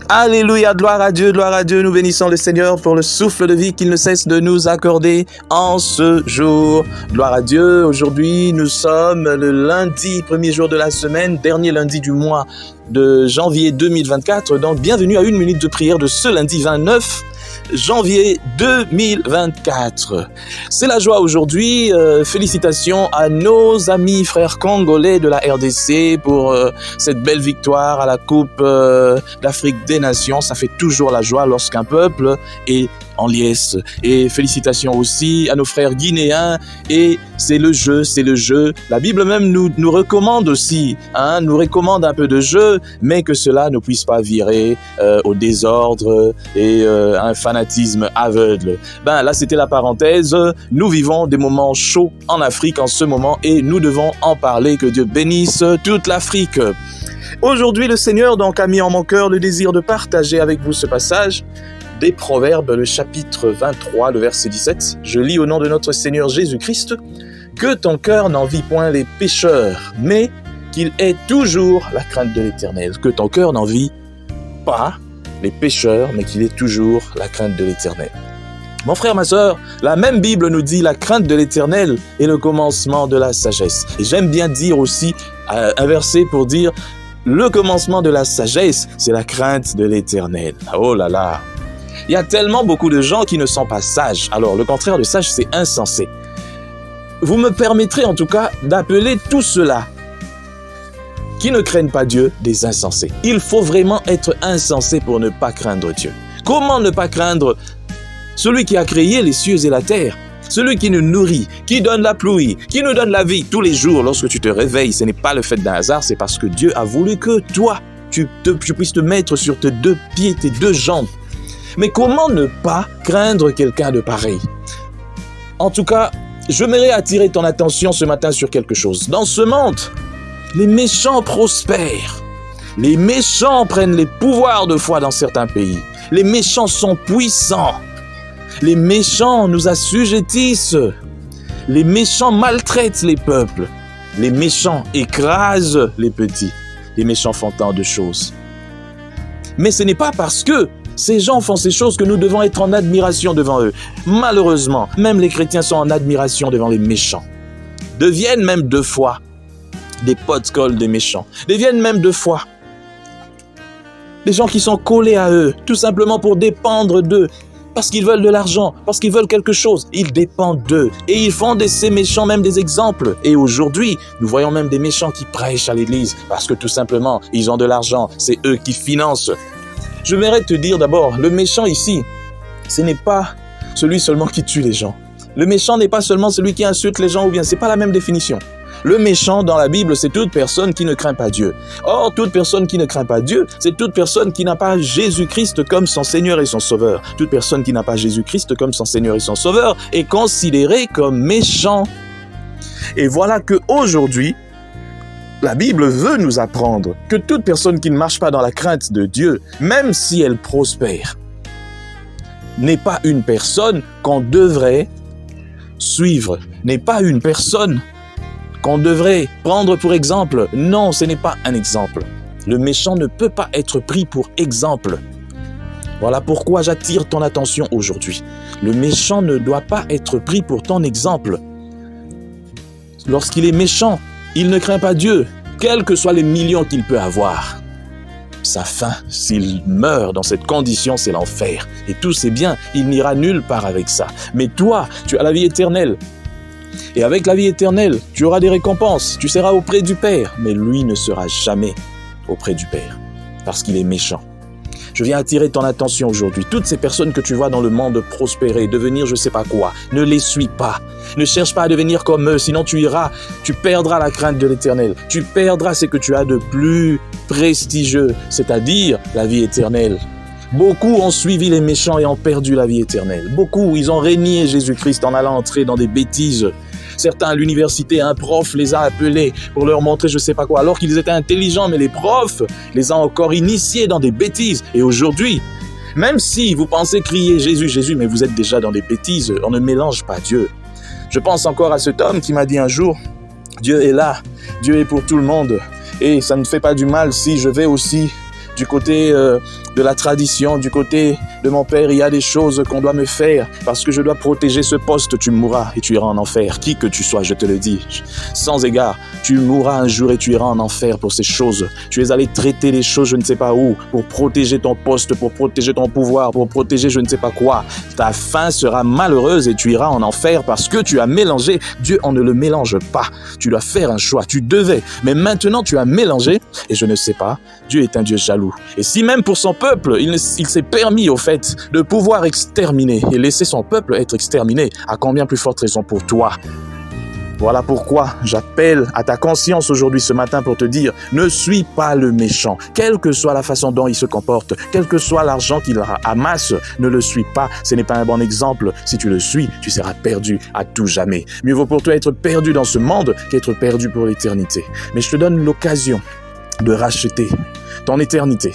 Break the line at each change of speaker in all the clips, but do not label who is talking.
Alléluia, gloire à Dieu, nous bénissons le Seigneur pour le souffle de vie qu'il ne cesse de nous accorder en ce jour. Gloire à Dieu, aujourd'hui nous sommes le lundi, premier jour de la semaine, dernier lundi du mois de janvier 2024. Donc bienvenue à une minute de prière de ce lundi 29 janvier 2024. C'est la joie aujourd'hui. Félicitations à nos amis frères congolais de la RDC pour cette belle victoire à la Coupe d'Afrique des Nations. Ça fait toujours la joie lorsqu'un peuple est en liesse. Et félicitations aussi à nos frères guinéens. Et c'est le jeu. La Bible même nous recommande aussi, nous recommande un peu de jeu, mais que cela ne puisse pas virer au désordre et un fanatisme aveugle. Là, c'était la parenthèse. Nous vivons des moments chauds en Afrique en ce moment et nous devons en parler. Que Dieu bénisse toute l'Afrique. Aujourd'hui, le Seigneur donc a mis en mon cœur le désir de partager avec vous ce passage des Proverbes, le chapitre 23, le verset 17. Je lis au nom de notre Seigneur Jésus-Christ. Que ton cœur n'envie point les pécheurs, mais qu'il ait toujours la crainte de l'Éternel. Que ton cœur n'envie pas les pécheurs, mais qu'il ait toujours la crainte de l'Éternel. Mon frère, ma sœur, la même Bible nous dit la crainte de l'Éternel est le commencement de la sagesse. Et j'aime bien dire aussi un verset pour dire le commencement de la sagesse, c'est la crainte de l'Éternel. Oh là là! Il y a tellement beaucoup de gens qui ne sont pas sages. Alors, le contraire de sage, c'est insensé. Vous me permettrez en tout cas d'appeler tous ceux-là qui ne craignent pas Dieu des insensés. Il faut vraiment être insensé pour ne pas craindre Dieu. Comment ne pas craindre celui qui a créé les cieux et la terre? Celui qui nous nourrit, qui donne la pluie, qui nous donne la vie tous les jours lorsque tu te réveilles. Ce n'est pas le fait d'un hasard, c'est parce que Dieu a voulu que toi, tu puisses te mettre sur tes deux pieds, tes deux jambes. Mais comment ne pas craindre quelqu'un de pareil? En tout cas, j'aimerais attirer ton attention ce matin sur quelque chose. Dans ce monde, les méchants prospèrent. Les méchants prennent les pouvoirs de foi dans certains pays. Les méchants sont puissants. Les méchants nous assujettissent. Les méchants maltraitent les peuples. Les méchants écrasent les petits. Les méchants font tant de choses. Mais ce n'est pas parce que ces gens font ces choses que nous devons être en admiration devant eux. Malheureusement, même les chrétiens sont en admiration devant les méchants. Deviennent même de fois des potes-cols des méchants. Deviennent même de fois des gens qui sont collés à eux, tout simplement pour dépendre d'eux. Parce qu'ils veulent de l'argent, parce qu'ils veulent quelque chose. Ils dépendent d'eux. Et ils font de ces méchants même des exemples. Et aujourd'hui, nous voyons même des méchants qui prêchent à l'église parce que tout simplement, ils ont de l'argent. C'est eux qui financent. Je voudrais te dire d'abord, le méchant ici, ce n'est pas celui seulement qui tue les gens. Le méchant n'est pas seulement celui qui insulte les gens ou bien, c'est pas la même définition. Le méchant dans la Bible, c'est toute personne qui ne craint pas Dieu. Or, toute personne qui ne craint pas Dieu, c'est toute personne qui n'a pas Jésus-Christ comme son Seigneur et son Sauveur. Toute personne qui n'a pas Jésus-Christ comme son Seigneur et son Sauveur est considérée comme méchant. Et voilà qu'aujourd'hui, la Bible veut nous apprendre que toute personne qui ne marche pas dans la crainte de Dieu, même si elle prospère, n'est pas une personne qu'on devrait suivre, n'est pas une personne qu'on devrait prendre pour exemple. Non, ce n'est pas un exemple. Le méchant ne peut pas être pris pour exemple. Voilà pourquoi j'attire ton attention aujourd'hui. Le méchant ne doit pas être pris pour ton exemple. Lorsqu'il est méchant, il ne craint pas Dieu, quels que soient les millions qu'il peut avoir. Sa fin, s'il meurt dans cette condition, c'est l'enfer. Et tous ses biens, il n'ira nulle part avec ça. Mais toi, tu as la vie éternelle. Et avec la vie éternelle, tu auras des récompenses. Tu seras auprès du Père. Mais lui ne sera jamais auprès du Père. Parce qu'il est méchant. Je viens attirer ton attention aujourd'hui. Toutes ces personnes que tu vois dans le monde prospérer, devenir je sais pas quoi, ne les suis pas. Ne cherche pas à devenir comme eux, sinon tu perdras la crainte de l'Éternel. Tu perdras ce que tu as de plus prestigieux, c'est-à-dire la vie éternelle. Beaucoup ont suivi les méchants et ont perdu la vie éternelle. Beaucoup, ils ont renié Jésus-Christ en allant entrer dans des bêtises. Certains à l'université, un prof les a appelés pour leur montrer je sais pas quoi, alors qu'ils étaient intelligents, mais les profs les ont encore initiés dans des bêtises. Et aujourd'hui, même si vous pensez crier Jésus, Jésus, mais vous êtes déjà dans des bêtises, on ne mélange pas Dieu. Je pense encore à cet homme qui m'a dit un jour, Dieu est là, Dieu est pour tout le monde, et ça ne fait pas du mal si je vais aussi du côté de la tradition, du côté de mon père, il y a des choses qu'on doit me faire parce que je dois protéger ce poste. Tu mourras et tu iras en enfer. Qui que tu sois, je te le dis. Sans égard, tu mourras un jour et tu iras en enfer pour ces choses. Tu es allé traiter les choses je ne sais pas où pour protéger ton poste, pour protéger ton pouvoir, pour protéger je ne sais pas quoi. Ta fin sera malheureuse et tu iras en enfer parce que tu as mélangé. Dieu, on ne le mélange pas. Tu dois faire un choix. Tu devais. Mais maintenant, tu as mélangé et je ne sais pas. Dieu est un Dieu jaloux. Et si même pour son peuple, il s'est permis au fait de pouvoir exterminer et laisser son peuple être exterminé, à combien plus forte raison pour toi? Voilà pourquoi j'appelle à ta conscience aujourd'hui, ce matin, pour te dire, ne suis pas le méchant. Quelle que soit la façon dont il se comporte, quel que soit l'argent qu'il amasse, ne le suis pas. Ce n'est pas un bon exemple. Si tu le suis, tu seras perdu à tout jamais. Mieux vaut pour toi être perdu dans ce monde qu'être perdu pour l'éternité. Mais je te donne l'occasion de racheter ton éternité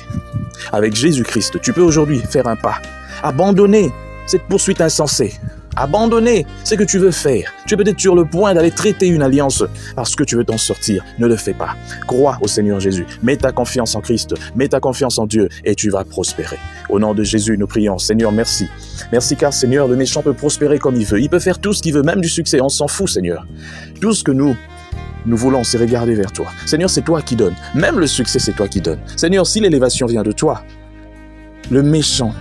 avec Jésus-Christ. Tu peux aujourd'hui faire un pas, abandonner cette poursuite insensée, abandonner ce que tu veux faire. Tu es peut-être sur le point d'aller traiter une alliance parce que tu veux t'en sortir. Ne le fais pas. Crois au Seigneur Jésus. Mets ta confiance en Christ. Mets ta confiance en Dieu et tu vas prospérer. Au nom de Jésus, nous prions. Seigneur, merci. Merci car, Seigneur, le méchant peut prospérer comme il veut. Il peut faire tout ce qu'il veut, même du succès. On s'en fout, Seigneur. Tout ce que nous voulons, c'est regarder vers toi. Seigneur, c'est toi qui donnes. Même le succès, c'est toi qui donnes. Seigneur, si l'élévation vient de toi, le méchant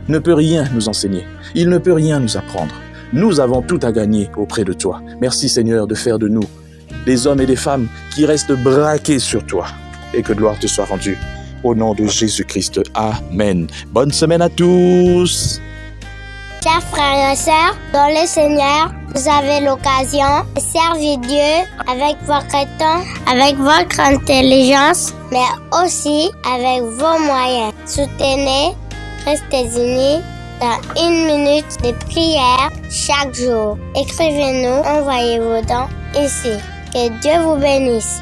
ne peut rien nous enseigner. Il ne peut rien nous apprendre. Nous avons tout à gagner auprès de toi. Merci Seigneur de faire de nous des hommes et des femmes qui restent braqués sur toi. Et que gloire te soit rendue. Au nom de Jésus-Christ. Amen. Bonne semaine à tous.
Chers frères et sœurs, dans le Seigneur, vous avez l'occasion de servir Dieu avec votre temps, avec votre intelligence, mais aussi avec vos moyens. Soutenez, restez unis dans 1 minute de prière chaque jour. Écrivez-nous, envoyez vos dons ici. Que Dieu vous bénisse.